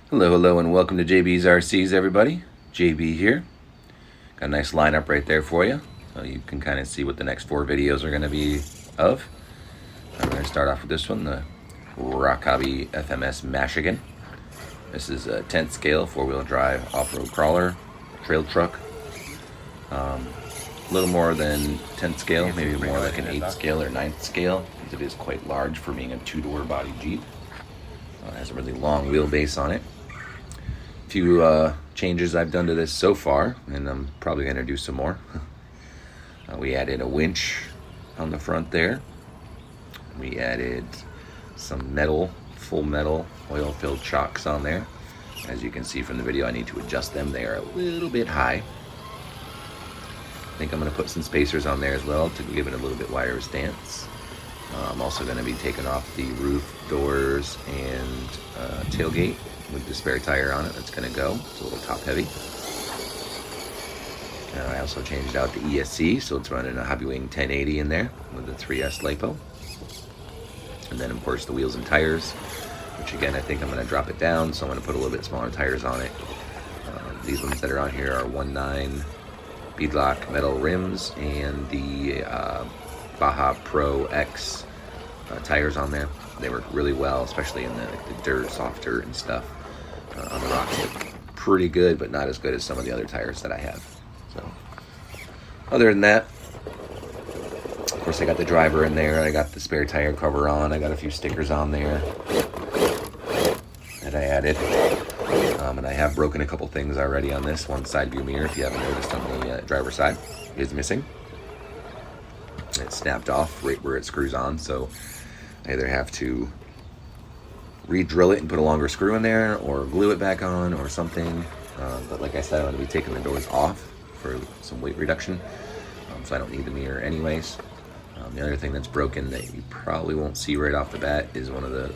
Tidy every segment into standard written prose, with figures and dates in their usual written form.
Hello, and welcome to JB's RCs, everybody. JB here. Got a nice lineup right there for you. So you can kind of see what the next 4 videos are going to be of. I'm going to start off with this one, the Rochobby FMS Mashigan. This is a 10th scale, 4-wheel drive, off-road crawler, trail truck. A little more than 10th scale, maybe more like an 8th scale or 9th scale, because it is quite large for being a 2-door body Jeep. It has a really long wheelbase on it. Few changes I've done to this so far, and I'm probably going to do some more. We added a winch on the front there. We added some metal, full metal, oil-filled shocks on there. As you can see from the video, I need to adjust them. They are a little bit high. I think I'm going to put some spacers on there as well to give it a little bit wider stance. I'm also going to be taking off the roof, doors, and tailgate with the spare tire on it. That's going to go. It's a little top heavy. I also changed out the ESC, so it's running a Hobbywing 1080 in there with the 3S lipo. And then of course the wheels and tires, which again I think I'm going to drop it down, so I'm going to put a little bit smaller tires on it. These ones that are on here are 1.9 beadlock metal rims and the Baja Pro X tires on there. They work really well, especially in the dirt, soft dirt and stuff. On the rocks look pretty good, but not as good as some of the other tires that I have. So, other than that, of course I got the driver in there, I got the spare tire cover on, I got a few stickers on there that I added. And I have broken a couple things already on this. One side view mirror, if you haven't noticed, on the driver's side is missing. It snapped off right where it screws on, so I either have to re-drill it and put a longer screw in there, or glue it back on, or something. But like I said, I'm going to be taking the doors off for some weight reduction, so I don't need the mirror anyways. The other thing that's broken that you probably won't see right off the bat is one of the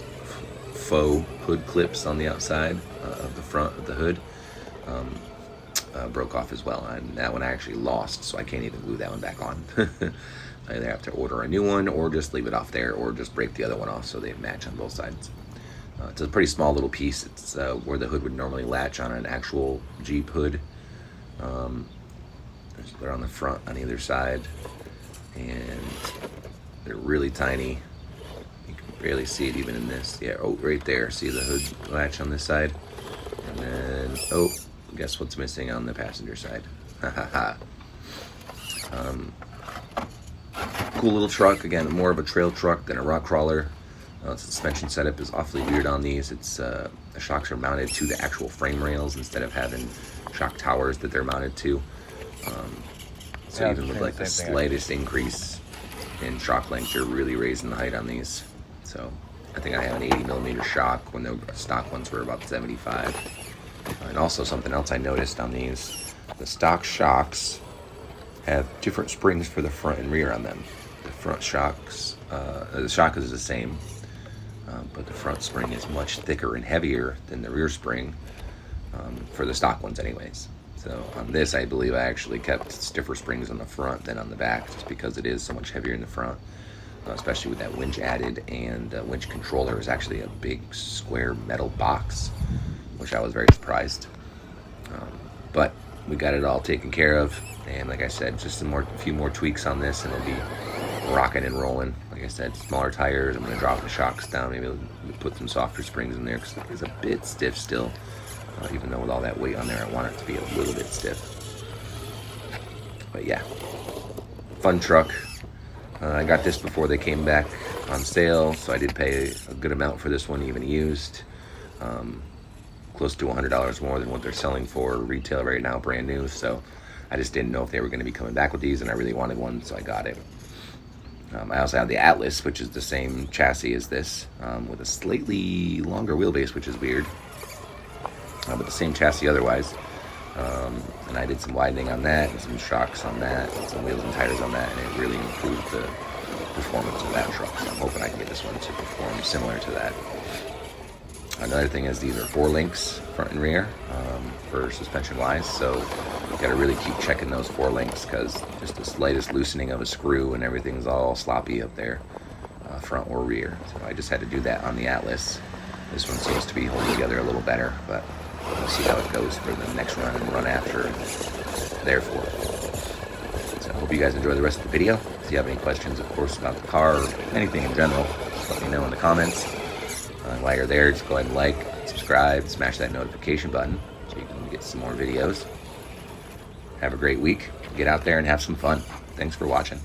faux hood clips on the outside of the front of the hood. Broke off as well, and that one I actually lost, so I can't even glue that one back on. I either have to order a new one, or just leave it off there, or just break the other one off so they match on both sides. It's a pretty small little piece. It's where the hood would normally latch on an actual Jeep hood. They're on the front on either side, and they're really tiny. You can barely see it even in this. Yeah, oh, right there. See the hood latch on this side? And then, oh, guess what's missing on the passenger side? Ha ha ha. Cool little truck. Again, more of a trail truck than a rock crawler. The suspension setup is awfully weird on these. It's the shocks are mounted to the actual frame rails instead of having shock towers that they're mounted to. So yeah, even with like the slightest increase in shock length, you're really raising the height on these. So I think I have an 80mm shock when the stock ones were about 75. And also something else I noticed on these, the stock shocks have different springs for the front and rear on them. The front shocks, the shock is the same, but the front spring is much thicker and heavier than the rear spring, for the stock ones anyways. So on this, I believe I actually kept stiffer springs on the front than on the back, just because it is so much heavier in the front, especially with that winch added. And winch controller is actually a big square metal box, which I was very surprised. But we got it all taken care of, and like I said, just a few more tweaks on this, and it'll be rocking and rolling. Like I said, smaller tires. I'm going to drop the shocks down, maybe put some softer springs in there, because it's a bit stiff still. Even though with all that weight on there, I want it to be a little bit stiff. But yeah, fun truck. I got this before they came back on sale, so I did pay a good amount for this one, even used. Close to $100 more than what they're selling for retail right now, brand new. So I just didn't know if they were going to be coming back with these, and I really wanted one, so I got it. I also have the Atlas, which is the same chassis as this, with a slightly longer wheelbase, which is weird, but the same chassis otherwise. And I did some widening on that, and some shocks on that, and some wheels and tires on that, and it really improved the performance of that truck. So I'm hoping I can get this one to perform similar to that. Another thing is these are 4 links, front and rear, for suspension wise, so you gotta really keep checking those 4 links, because just the slightest loosening of a screw and everything's all sloppy up there, front or rear. So I just had to do that on the Atlas. This one seems to be holding together a little better, but we'll see how it goes for the next run and run after and therefore. So I hope you guys enjoy the rest of the video. If you have any questions, of course, about the car or anything in general, just let me know in the comments. While you're there, just go ahead and like, subscribe, smash that notification button so you can get some more videos. Have a great week. Get out there and have some fun. Thanks for watching.